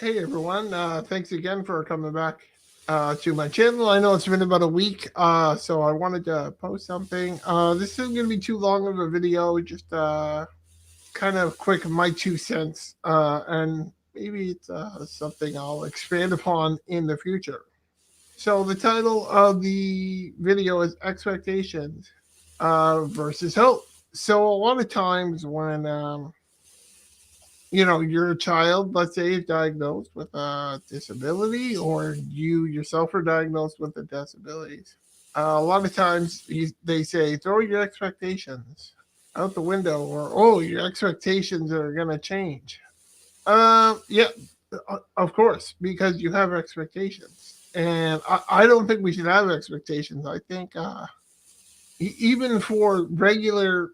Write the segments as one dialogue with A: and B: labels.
A: Hey everyone, thanks again for coming back to my channel. I know it's been about a week, so I wanted to post something. This isn't going to be too long of a video, just kind of quick, my 2 cents, and maybe it's something I'll expand upon in the future. So, the title of the video is Expectations versus Hope. So, a lot of times when you're a child, let's say, is diagnosed with a disability, or you yourself are diagnosed with a disability. A lot of times they say, throw your expectations out the window, or, oh, your expectations are going to change. Yeah, of course, because you have expectations. And I don't think we should have expectations. I think even for regular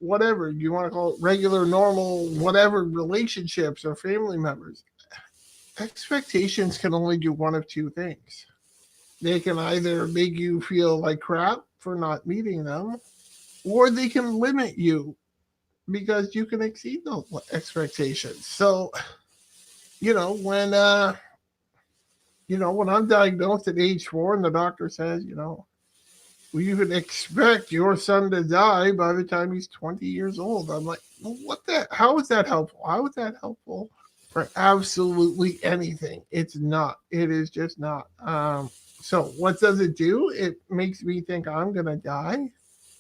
A: whatever you want to call it, regular normal whatever relationships or family members, expectations can only do one of two things. They can either make you feel like crap for not meeting them, or they can limit you because you can exceed those expectations. So you know when uh when I'm diagnosed at age 4 and the doctor says, we even expect your son to die by the time he's 20 years old. I'm like, well, what the? How is that helpful? How is that helpful for absolutely anything? It's not. It is just not. So what does it do? It makes me think I'm gonna die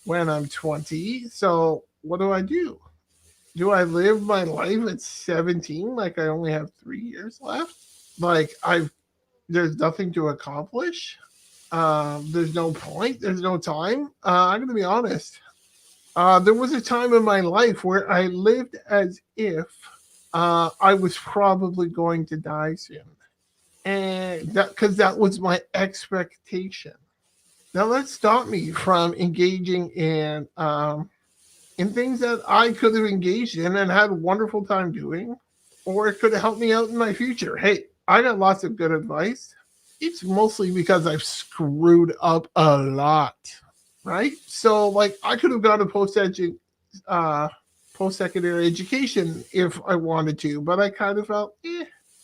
A: when I'm 20. So what do I do? Do I live my life at 17 like I only have 3 years left? Like there's nothing to accomplish. There's no point. There's no time. I'm gonna be honest. There was a time in my life where I lived as if I was probably going to die soon, and that was my expectation. Now that stopped me from engaging in things that I could have engaged in and had a wonderful time doing, or it could have helped me out in my future. Hey, I got lots of good advice. It's mostly because I've screwed up a lot, right? So, like, I could have gone to uh, post secondary education if I wanted to, but I kind of felt,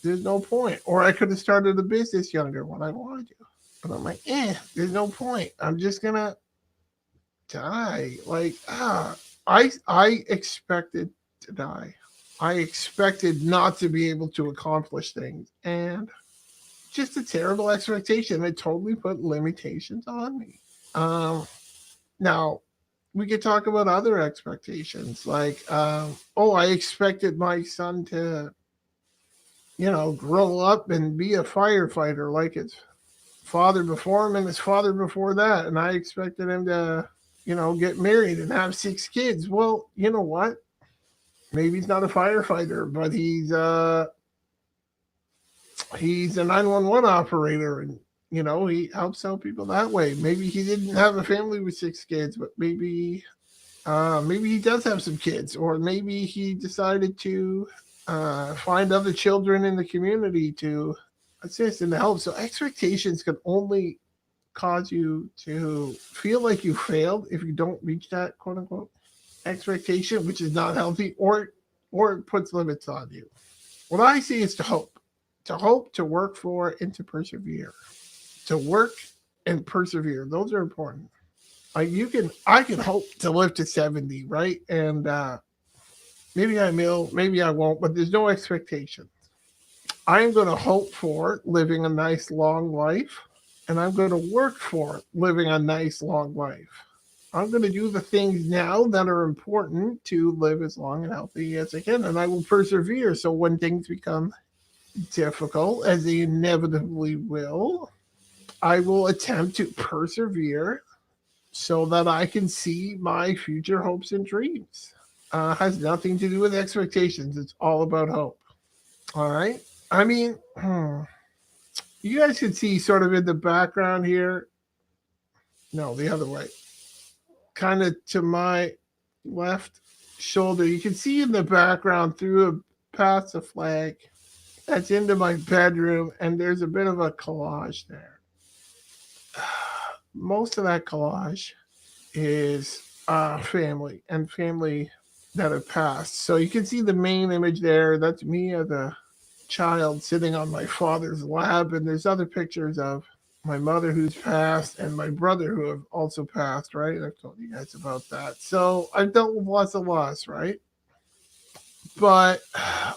A: there's no point. Or I could have started a business younger when I wanted to, but I'm like, there's no point. I'm just gonna die. Like, I expected to die. I expected not to be able to accomplish things, and just a terrible expectation. It totally put limitations on me. Um, Now we could talk about other expectations, like, oh, I expected my son to, grow up and be a firefighter like his father before him and his father before that, and I expected him to, get married and have 6 kids. Well, you know what? Maybe he's not a firefighter, but he's a 911 operator, and he helps out people that way. Maybe he didn't have a family with 6 kids, but maybe he does have some kids, or maybe he decided to find other children in the community to assist and to help. So expectations can only cause you to feel like you failed if you don't reach that quote unquote expectation, which is not healthy, or it puts limits on you. What I see is to hope, to work for, and to persevere. To work and persevere; those are important. Like, I can hope to live to 70, right? And maybe I will, maybe I won't, but there's no expectation. I'm going to hope for living a nice long life, and I'm going to work for living a nice long life. I'm going to do the things now that are important to live as long and healthy as I can, and I will persevere. So when things become difficult, as they inevitably will, I will attempt to persevere so that I can see my future hopes and dreams. Has nothing to do with expectations. It's all about hope. All right. I mean, you guys can see sort of in the background here. No, the other way. Kind of to my left shoulder. You can see in the background through past a flag that's into my bedroom, and there's a bit of a collage there. Most of that collage is family and family that have passed. So you can see the main image there. That's me as a child sitting on my father's lap, and there's other pictures of my mother who's passed and my brother who have also passed, right? I've told you guys about that. So I've dealt with lots of loss, right? But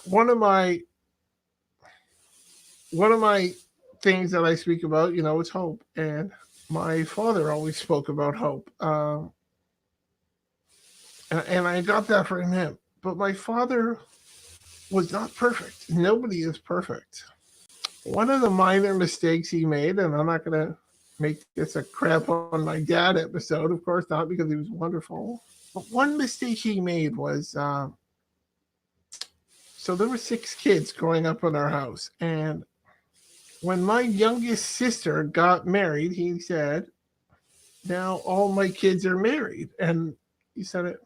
A: one of my one of my things that I speak about, is hope. And my father always spoke about hope. And I got that from him. But my father was not perfect. Nobody is perfect. One of the minor mistakes he made, and I'm not going to make this a crap on my dad episode, of course not, because he was wonderful. But one mistake he made was so there were 6 kids growing up in our house. And when my youngest sister got married, he said, now all my kids are married. And he said it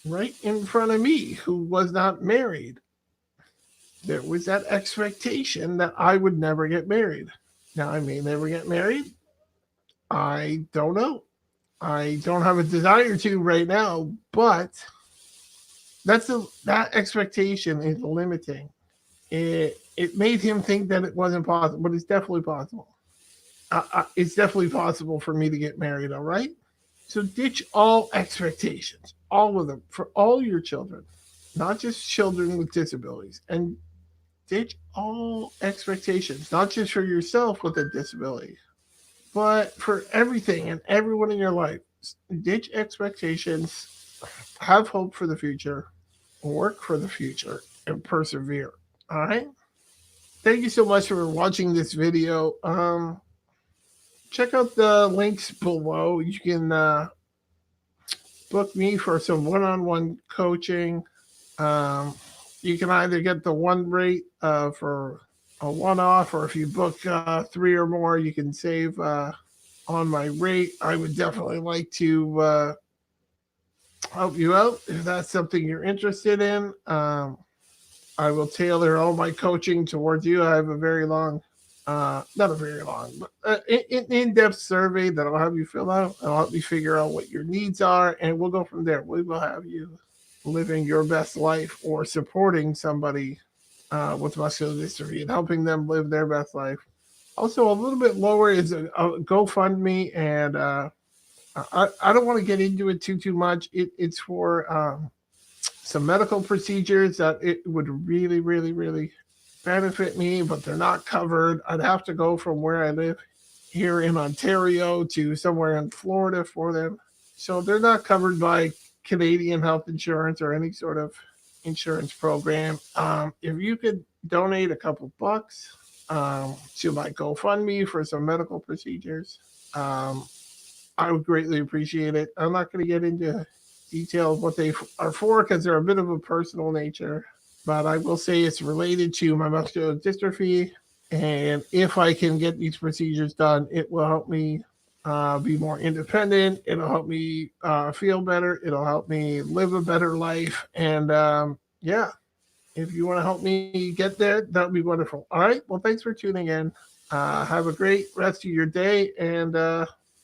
A: right in front of me, who was not married. There was that expectation that I would never get married. Now, I may never get married. I don't know. I don't have a desire to right now, but that expectation is limiting. It made him think that it wasn't possible, but it's definitely possible. It's definitely possible for me to get married. All right. So ditch all expectations, all of them, for all your children, not just children with disabilities, and ditch all expectations, not just for yourself with a disability, but for everything and everyone in your life. Ditch expectations, have hope for the future, work for the future, and persevere. All right. Thank you so much for watching this video. Check out the links below. You can book me for some one-on-one coaching. You can either get the one rate for a one-off, or if you book 3 or more, you can save on my rate. I would definitely like to help you out if that's something you're interested in. I will tailor all my coaching towards you. I have a very long, not a very long, but in-depth survey that I'll have you fill out. I'll help you figure out what your needs are, and we'll go from there. We will have you living your best life or supporting somebody with muscular dystrophy and helping them live their best life. Also, a little bit lower is a GoFundMe, and I don't want to get into it too much. It's for some medical procedures that it would really, really, really benefit me, but they're not covered. I'd have to go from where I live here in Ontario to somewhere in Florida for them. So they're not covered by Canadian health insurance or any sort of insurance program. If you could donate a couple bucks to my GoFundMe for some medical procedures, I would greatly appreciate it. I'm not going to get into detail of what they are for because they're a bit of a personal nature, but I will say it's related to my muscular dystrophy. And if I can get these procedures done, it will help me be more independent. It'll help me feel better. It'll help me live a better life. And yeah, if you want to help me get there, that would be wonderful. All right. Well, thanks for tuning in. Have a great rest of your day. And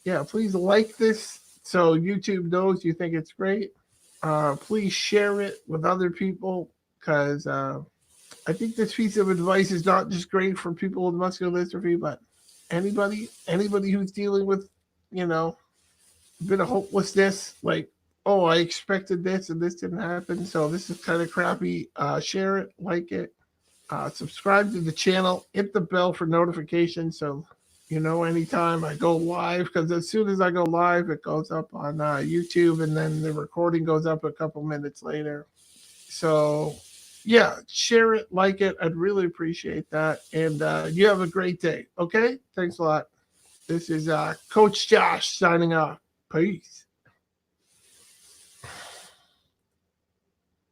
A: yeah, please like this so YouTube knows you think it's great. Please share it with other people, because I think this piece of advice is not just great for people with muscular dystrophy, but anybody who's dealing with, a bit of hopelessness, like, oh, I expected this and this didn't happen, so this is kind of crappy. Share it, like it, subscribe to the channel, hit the bell for notifications so anytime I go live, because as soon as I go live, it goes up on YouTube, and then the recording goes up a couple minutes later. So yeah, share it, like it. I'd really appreciate that. And you have a great day. Okay? Thanks a lot. This is Coach Josh signing off. Peace.